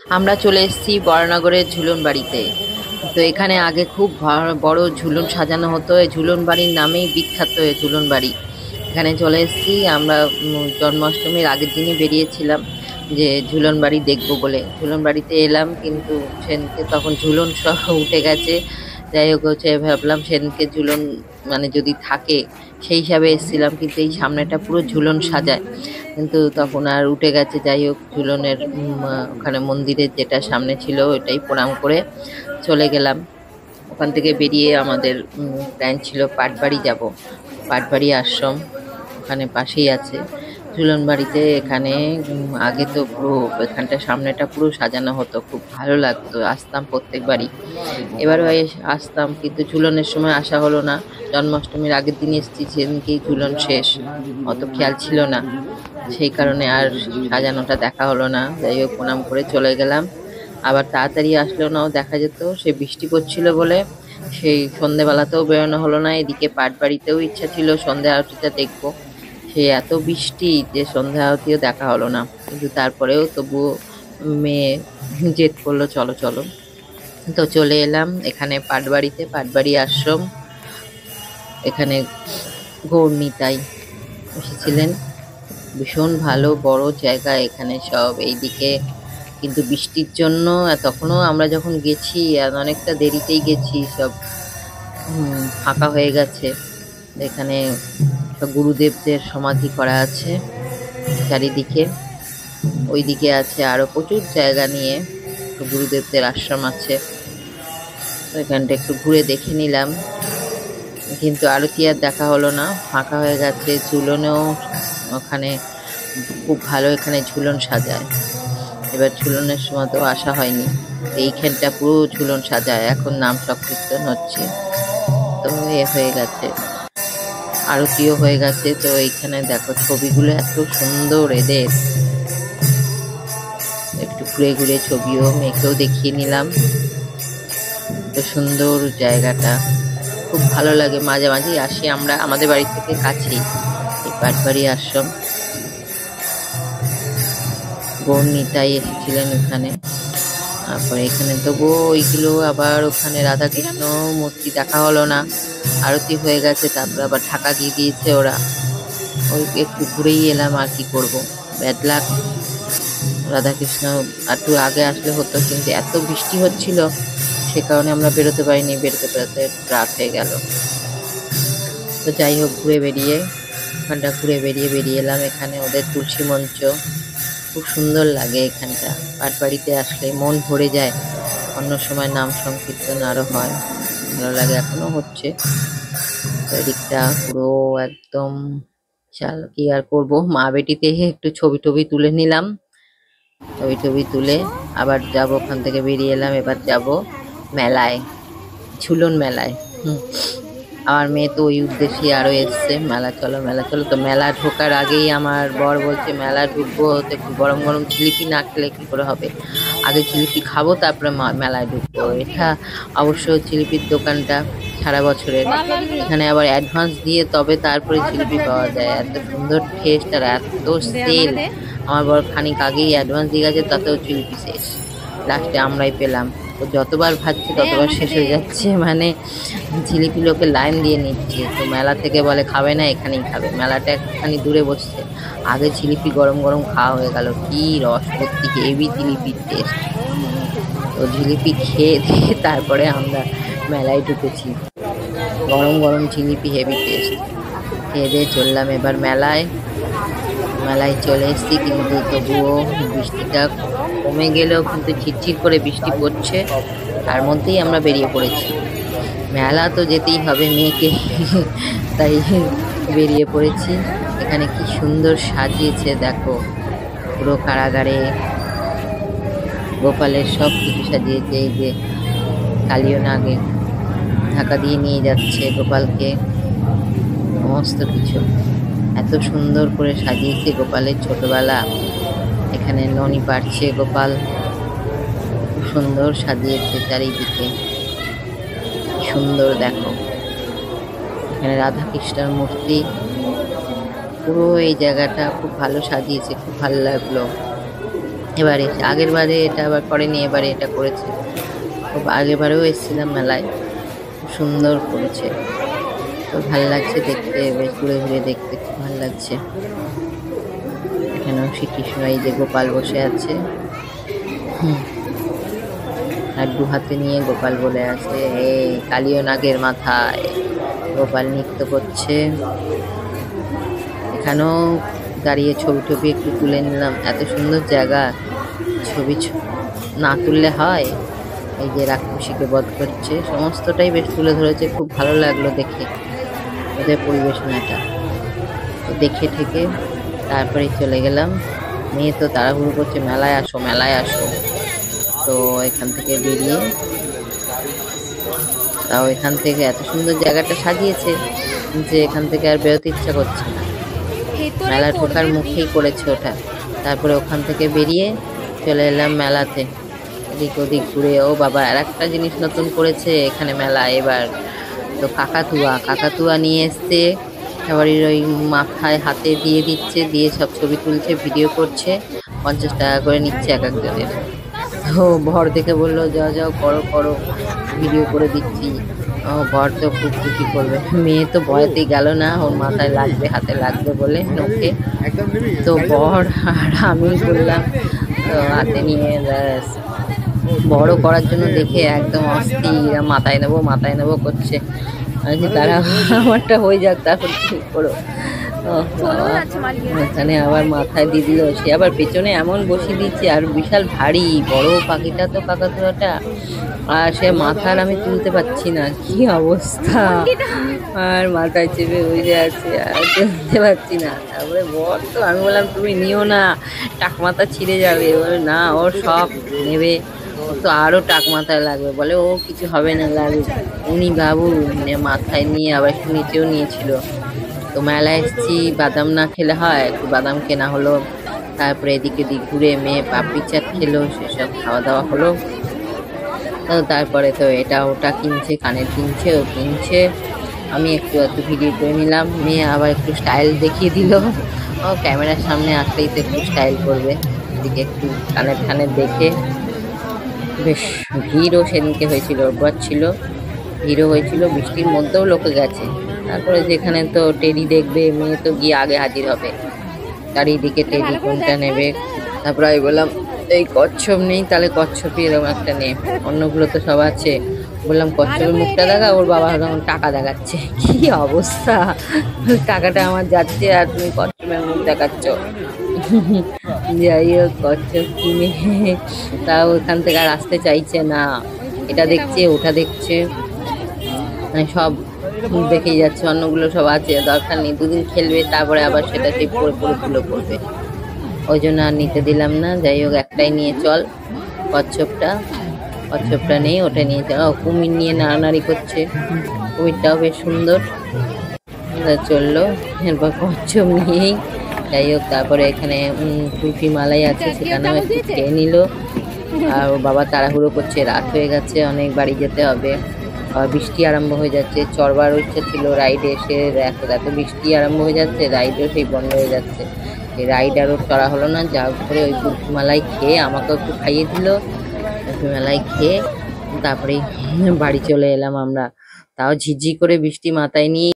আমরা চলে এসেছি বরানগরের ঝুলন বাড়িতে। তো এখানে আগে খুব বড় ঝুলন সাজানো হতো। এই ঝুলন বাড়ির নামেই বিখ্যাত এই ঝুলন বাড়ি। এখানে চলে এসেছি আমরা। জন্মাষ্টমীর আগের দিনই বেরিয়েছিলাম যে ঝুলন বাড়ি দেখবো বলে। ঝুলন বাড়িতে এলাম, কিন্তু সেদিনকে তখন ঝুলন সব উঠে গেছে। যাই হোক, হচ্ছে ভাবলাম সেদিনকে ঝুলন মানে যদি থাকে সেই হিসাবে এসেছিলাম, কিন্তু এই সামনেটা পুরো ঝুলন সাজায়, কিন্তু তখন আর উঠে গেছে। যাই হোক, ঝুলনের ওখানে মন্দিরের যেটা সামনে ছিল ওইটাই প্রণাম করে চলে গেলাম। ওখান থেকে বেরিয়ে আমাদের প্ল্যান ছিল পাটবাড়ি যাব। পাটবাড়ি আশ্রম ওখানে পাশেই আছে ঝুলন বাড়িতে। এখানে আগে তো পুরো এখানটা সামনেটা পুরো সাজানো হতো, খুব ভালো লাগতো, আসতাম প্রত্যেকবারই। এবারও আসতাম, কিন্তু ঝুলনের সময় আসা হলো না। জন্মাষ্টমীর আগের দিন এসেছি, সেদিনকেই ঝুলন শেষ, অত খেয়াল ছিল না, সেই কারণে আর সাজানোটা দেখা হলো না। যাই হোক, প্রণাম করে চলে গেলাম। আবার তাড়াতাড়ি আসলো নাও, দেখা যেত সে বৃষ্টি পড়ছিল বলে সেই সন্ধেবেলাতেও বেরোনো হলো না। এদিকে পাটবাড়িতেও ইচ্ছা ছিল সন্ধে আরতিটা দেখবো, সে এত বৃষ্টি যে সন্ধ্যা আরতিও দেখা হলো না। কিন্তু তারপরেও তবুও মেয়ে জেদ করলো, চলো চলো। তো চলে এলাম এখানে পাটবাড়িতে, পাটবাড়ি আশ্রম। এখানে গৌরনিতাই এসেছিলেন। ভীষণ ভালো বড় জায়গা এখানে সব এইদিকে, কিন্তু বৃষ্টির জন্য তখনও আমরা যখন গেছি আর অনেকটা দেরিতেই গেছি, সব ফাঁকা হয়ে গেছে। এখানে সব গুরুদেবদের সমাধি করা আছে চারিদিকে। ওইদিকে আছে আরো প্রচুর জায়গা নিয়ে গুরুদেবদের আশ্রম আছে। তো এখানটা একটু ঘুরে দেখে নিলাম, কিন্তু আরতি আর দেখা হলো না, ফাঁকা হয়ে গেছে। ঝুলনেও ওখানে খুব ভালো, এখানে ঝুলন সাজায়। এবার ঝুলনের সময় তো আসা হয়নি। এইখানটা পুরো ঝুলন সাজায়, এখন নাম সংকীর্তন হচ্ছে, তো হয়ে গেছে, আরতিও হয়ে গেছে। তো এইখানে দেখো ছবিগুলো এত সুন্দর এদের, একটু ঘুরে ঘুরে ছবিও মেয়েকেও দেখিয়ে নিলাম। তো সুন্দর জায়গাটা, খুব ভালো লাগে। মাঝে মাঝেই আসি আমরা, আমাদের বাড়ি থেকে কাছেই এই পাটবাড়ি আশ্রম। গৌরনিতাই এসেছিলেন ওখানে। তারপরে এখানে তবুও ওইগুলো আবার ওখানে রাধাকৃষ্ণ মূর্তি দেখা হলো না, আরতি হয়ে গেছে। তারপরে আবার ঢাকা দিয়ে দিয়েছে ওরা। ওই একটু ঘুরেই এলাম, আর কি করব, ব্যাড লাক। রাধাকৃষ্ণ একটু আগে আসলে হতো, কিন্তু এত বৃষ্টি হচ্ছিল সে কারণে আমরা বেরোতে পারিনি, বেরোতে বেরোতে রাত হয়ে গেল। তো যাই হোক, ওখানটা ঘুরে বেরিয়ে এলাম। এখানে ওদের তুলসী মঞ্চ, খুব সুন্দর লাগে এখানটা। পাটবাড়িতে আসলে মন ভরে যায়। অন্য সময় নাম সংকীর্তন আরো হয়, ভালো লাগে, এখনো হচ্ছে। এদিকটা পুরো একদম চাল, কি আর করবো, মা বেটিতে একটু ছবি টবি তুলে নিলাম। ছবি টবি তুলে আবার যাব, ওখান থেকে বেরিয়ে এলাম। এবার যাব মেলায়, ঝুলন মেলায়। আমার মেয়ে তো ওই উদ্দেশ্যে আরো এসছে, মেলা চলো মেলা চলো। তো মেলা ঢোকার আগেই আমার বর বলছে মেলা ঢুকবো, তো একটু গরম গরম জিলিপি না খেলে কি করে হবে, আগে জিলিপি খাবো তারপরে মেলায় ঢুকবো। এটা অবশ্য জিলিপির দোকানটা সারা বছরের, এখানে আবার অ্যাডভান্স দিয়ে তবে তারপরে জিলিপি পাওয়া যায়। এত সুন্দর টেস্ট আর এত সেল। আমার বর খানিক আগেই অ্যাডভান্স দিয়ে গেছে, তাতেও জিলিপি শেষ, লাস্টে আমরাই পেলাম। তো যতবার ভাবছি ততবার শেষ হয়ে যাচ্ছে, মানে জিলিপি লোকে লাইন দিয়ে নিচ্ছে। তো মেলা থেকে বলে খাবে না, এখানেই খাবে। মেলাটা একটুখানি দূরে বসছে, আগে জিলিপি গরম গরম খাওয়া হয়ে গেল, কি রস ভর্তি, হেভি জিলিপির টেস্ট। তো জিলিপি খেয়ে দিয়ে তারপরে আমরা মেলায় ঢুকেছি। গরম গরম জিলিপি, হেভি টেস্ট। খেয়ে দিয়ে চললাম এবার মেলায়। মেলায় চলে এসেছি, কিন্তু তবুও বৃষ্টিটা কমে গেলেও কিন্তু ঝিরঝির করে বৃষ্টি পড়ছে, তার মধ্যেই আমরা বেরিয়ে পড়েছি। মেলা তো যেতেই হবে মেয়েকে, তাই বেরিয়ে পড়েছি। এখানে কি সুন্দর সাজিয়েছে দেখো, পুরো কারাগারে গোপালের সব কিছু সাজিয়েছে। এই যে কালীয় নাগে ঢাকা দিয়ে নিয়ে যাচ্ছে গোপালকে, সমস্ত কিছু এত সুন্দর করে সাজিয়েছে। গোপালের ছোটবেলা, এখানে ননি পাড়ছে গোপাল, খুব সুন্দর সাজিয়েছে চারিদিকে, সুন্দর দেখো। এখানে রাধা কৃষ্ণের মূর্তি, পুরো এই জায়গাটা খুব ভালো সাজিয়েছে, খুব ভালো লাগলো। এবারে আগের বারে এটা আবার করেনি, এবারে এটা করেছে। খুব আগের বারেও এসেছিলাম মেলায়, খুব সুন্দর করেছে। তো ভালো লাগছে দেখতে, বেশ ঘুরে ঘুরে দেখতে খুব ভালো লাগছে। এখানেও শ্রীকৃষ্ণ এই যে গোপাল বসে আছে, আর দু হাতে নিয়ে গোপাল বলে আছে, এই কালীয় নাগের মাথায় গোপাল নৃত্য করছে। এখানেও দাঁড়িয়ে ছবি টবি একটু তুলে নিলাম, এত সুন্দর জায়গা, ছবি না তুললে হয়। এই যে রাক্ষসীকে বধ করছে, সমস্তটাই বেশ তুলে ধরেছে, খুব ভালো লাগলো দেখে ওদের পরিবেশনাটা। তো দেখে থেকে তারপরে চলে গেলাম। মেয়ে তো তাড়াহুড়ো করছে, মেলায় আসো মেলায় আসো। তো এখান থেকে বেরিয়ে, তাও এখান থেকে এত সুন্দর জায়গাটা সাজিয়েছে যে এখান থেকে আর বেরোতে ইচ্ছা করছে না, মেলা ঢোকার মুখেই করেছে ওটা। তারপরে ওখান থেকে বেরিয়ে চলে এলাম মেলাতে, এদিক ওদিক ঘুরে। ও বাবা, আর একটা জিনিস নতুন করেছে এখানে মেলা এবার, তো কাকাতুয়া নিয়ে এসছে। সবারই ওই মাথায় হাতে দিয়ে দিচ্ছে, দিয়ে সব ছবি তুলছে, ভিডিও করছে, 50 টাকা করে নিচ্ছে এক একজনের। তো বর দেখে বললো যাও যাও করো করো, ভিডিও করে দিচ্ছি। ও বর তো খুব খুশি করবে, মেয়ে তো ভয়তেই গেল না, ওর মাথায় লাগবে হাতে লাগবে বলে নখে। তো বর আর আমি করলাম, তো হাতে নিয়ে বড় করার জন্য দেখে একদম অস্থির, মাথায় নেবো করছে। আমি তারা আমারটা হয়ে যাক তারপর ঠিক করো। এখানে আবার মাথায় দিয়ে দিল, সে আবার পেছনে এমন বসিয়ে দিচ্ছে, আর বিশাল ভারী বড় পাখিটা তো কাকাতুয়াটা, আর সে মাথার আমি তুলতে পারছি না, কি অবস্থা। আর মাথায় চেপে বসে আছে, আর তুলতে পারছি না। তারপরে বর তো আমি বললাম তুমি নিও না, টাক মাথা ছিঁড়ে যাবে। বলে না, ওর সব নেবে, তো আরো টাক মাথায় লাগবে। বলে ও কিছু হবে না, লাগবে। উনি বাবু মাথায় নিয়ে আবার একটু নিচেও নিয়েছিল। তো মেলায় এসেছি, বাদাম না খেলে হয়, একটু বাদাম কেনা হলো। তারপরে এদিকে দিক ঘুরে মেয়ে পাপড়ি চাট খেলো, সেসব খাওয়া দাওয়া হলো। তারপরে তো এটা ওটা কিনছে, কানের কিনছে, ও কিনছে। আমি একটু ভিডিও করে নিলাম, মেয়ে আবার একটু স্টাইল দেখিয়ে দিল। ও ক্যামেরার সামনে আসলেই তো একটু স্টাইল করবে। এদিকে একটু কানের দেখে বেশ ভিড়ও সেদিনকে হয়েছিল, রোববার ছিল, ভিড়ও হয়েছিল, বৃষ্টির মধ্যেও লোকে গেছে। তারপরে যেখানে তো টেডি দেখবে, মেয়ে তো গিয়ে আগে হাজির হবে, চারিদিকে টেডি কোনটা নেবে। তারপরে আমি বললাম এই কচ্ছপ নেই, তাহলে কচ্ছপই এরকম একটা নে, অন্যগুলো তো সব আছে। বললাম কচ্ছপের মুখটা দেখা, ওর বাবা তখন টাকা দেখাচ্ছে, কি অবস্থা, টাকাটা আমার যাচ্ছে আর তুমি কচ্ছপের মুখ দেখাচ্ছ। যাই হোক, কচ্ছপ কিনে তাও ওখান থেকে আর আসতে চাইছে না, এটা দেখছে ওটা দেখছে, মানে সব দেখেই যাচ্ছে। অন্যগুলো সব আছে, দরকার নেই, দুদিন খেলবে তারপরে আবার সেটা সেই পরে ধুলো পড়বে, ওই জন্য আর নিতে দিলাম না। যাই হোক, একটাই নিয়ে চল, কচ্ছপটা নেই, ওটা নিয়ে চল। কুমির নিয়ে নাড়ানাড়ি করছে, কুমিরটাও বেশ সুন্দর। চললো, এরপর কচ্ছপ নিয়েই। যাই হোক, তারপরে এখানে কুলফি মালাই আছে, সেখানেও একটু খেয়ে নিল। আর ওর বাবা তাড়াহুড়ো করছে, রাত হয়ে গেছে, অনেক বাড়ি যেতে হবে। বৃষ্টি আরম্ভ হয়ে যাচ্ছে, চড়বার ইচ্ছা ছিল রাইডে, এসে দেখো এত বৃষ্টি আরম্ভ হয়ে যাচ্ছে, রাইডও সেই বন্ধ হয়ে যাচ্ছে। এই রাইড আরও চড়া হলো না, যা করে ওই কুলফি মালাই খেয়ে আমাকেও একটু খাইয়ে দিল। কুলফি মালাই খেয়ে তারপরে বাড়ি চলে এলাম আমরা, তাও ঝিঝি করে বৃষ্টি মাথায় নিয়ে।